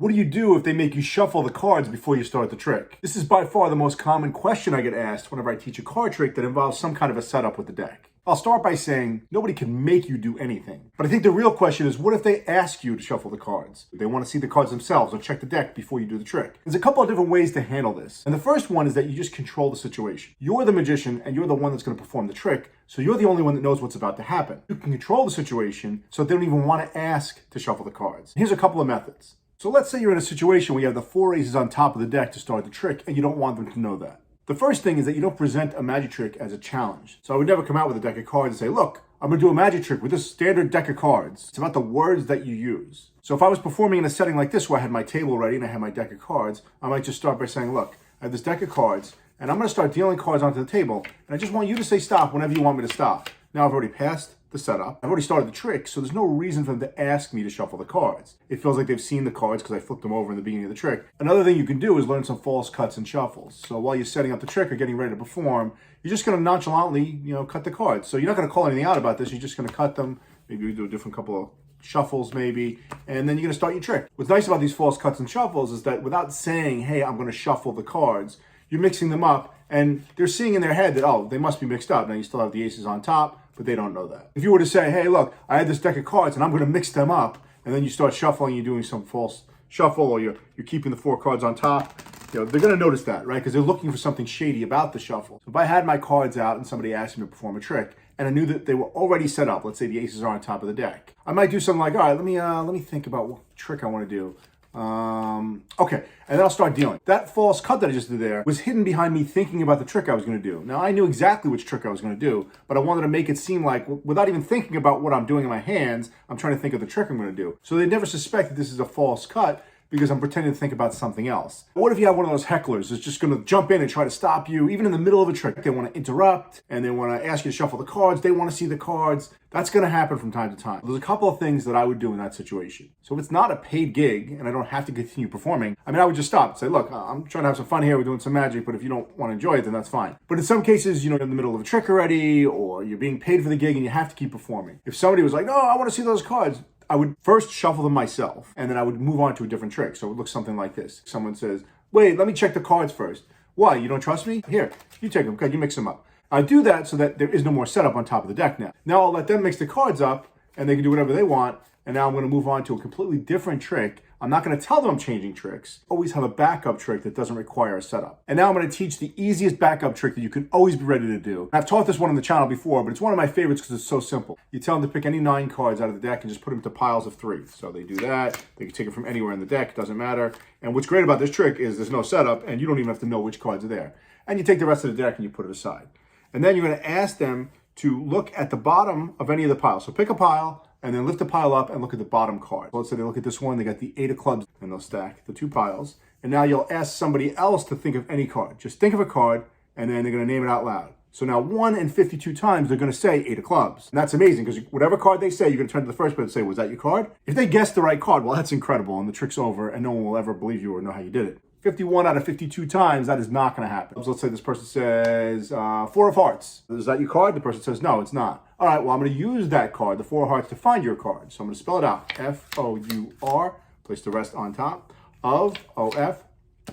What do you do if they make you shuffle the cards before you start the trick? This is by far the most common question I get asked whenever I teach a card trick that involves some kind of a setup with the deck. I'll start by saying nobody can make you do anything. But I think the real question is, what if they ask you to shuffle the cards? They want to see the cards themselves or check the deck before you do the trick. There's a couple of different ways to handle this. And the first one is that you just control the situation. You're the magician and you're the one that's going to perform the trick, so you're the only one that knows what's about to happen. You can control the situation so they don't even want to ask to shuffle the cards. Here's a couple of methods. So let's say you're in a situation where you have the 4 aces on top of the deck to start the trick and you don't want them to know that. The first thing is that you don't present a magic trick as a challenge. So I would never come out with a deck of cards and say, look, I'm going to do a magic trick with this standard deck of cards. It's about the words that you use. So if I was performing in a setting like this where I had my table ready and I had my deck of cards, I might just start by saying, look, I have this deck of cards and I'm going to start dealing cards onto the table. And I just want you to say stop whenever you want me to stop. Now I've already passed the setup. I've already started the trick, so there's no reason for them to ask me to shuffle the cards. It feels like they've seen the cards because I flipped them over in the beginning of the trick. Another thing you can do is learn some false cuts and shuffles. So while you're setting up the trick or getting ready to perform, you're just going to nonchalantly, cut the cards. So you're not going to call anything out about this. You're just going to cut them. Maybe you do a different couple of shuffles maybe, and then you're going to start your trick. What's nice about these false cuts and shuffles is that without saying, hey, I'm going to shuffle the cards, you're mixing them up and they're seeing in their head that, oh, they must be mixed up. Now you still have the aces on top, but they don't know that. If you were to say, hey, look, I had this deck of cards and I'm going to mix them up, and then you start shuffling, you're doing some false shuffle, or you're keeping the 4 cards on top, they're going to notice that, right? Because they're looking for something shady about the shuffle. So if I had my cards out and somebody asked me to perform a trick, and I knew that they were already set up, let's say the aces are on top of the deck, I might do something like, all right, let me think about what trick I want to do. Okay, and then I'll start dealing. That false cut that I just did there was hidden behind me thinking about the trick I was going to do. Now, I knew exactly which trick I was going to do, but I wanted to make it seem like, without even thinking about what I'm doing in my hands, I'm trying to think of the trick I'm going to do. So they never suspect that this is a false cut, because I'm pretending to think about something else. What if you have one of those hecklers that's just going to jump in and try to stop you, even in the middle of a trick? They want to interrupt, and they want to ask you to shuffle the cards. They want to see the cards. That's going to happen from time to time. There's a couple of things that I would do in that situation. So if it's not a paid gig, and I don't have to continue performing, I would just stop and say, look, I'm trying to have some fun here. We're doing some magic, but if you don't want to enjoy it, then that's fine. But in some cases, you're in the middle of a trick already, or you're being paid for the gig and you have to keep performing. If somebody was like, no, I want to see those cards, I would first shuffle them myself, and then I would move on to a different trick. So it would look something like this. Someone says, wait, let me check the cards first. Why? You don't trust me? Here, you take them. Okay, you mix them up. I do that so that there is no more setup on top of the deck now. Now I'll let them mix the cards up, and they can do whatever they want. And now I'm going to move on to a completely different trick. I'm not going to tell them I'm changing tricks. Always have a backup trick that doesn't require a setup. And now I'm going to teach the easiest backup trick that you can always be ready to do. I've taught this one on the channel before, but it's one of my favorites because it's so simple. You tell them to pick any 9 cards out of the deck and just put them into piles of 3. So they do that. They can take it from anywhere in the deck. It doesn't matter. And what's great about this trick is there's no setup, and you don't even have to know which cards are there. And you take the rest of the deck and you put it aside. And then you're going to ask them to look at the bottom of any of the piles. So pick a pile, and then lift the pile up and look at the bottom card. So let's say they look at this one, they got the 8 of clubs, and they'll stack the 2 piles. And now you'll ask somebody else to think of any card. Just think of a card, and then they're going to name it out loud. So now 1 in 52 times, they're going to say 8 of clubs. And that's amazing, because whatever card they say, you're going to turn to the first person and say, was that your card? If they guess the right card, well, that's incredible, and the trick's over, and no one will ever believe you or know how you did it. 51 out of 52 times, that is not going to happen. So let's say this person says 4 of hearts. Is that your card? The person says, no, it's not. All right, well, I'm going to use that card, the 4 of hearts, to find your card. So I'm going to spell it out. F-O-U-R, place the rest on top. Of, O-F,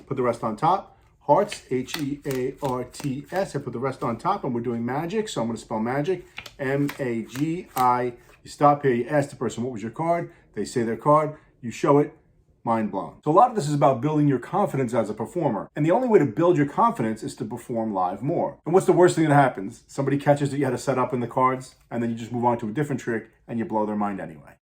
put the rest on top. Hearts, H-E-A-R-T-S, I put the rest on top, and we're doing magic, so I'm going to spell magic. M-A-G-I. You stop here, you ask the person, what was your card? They say their card. You show it. Mind blown. So a lot of this is about building your confidence as a performer. And the only way to build your confidence is to perform live more. And what's the worst thing that happens? Somebody catches that you had a set up in the cards, and then you just move on to a different trick and you blow their mind anyway.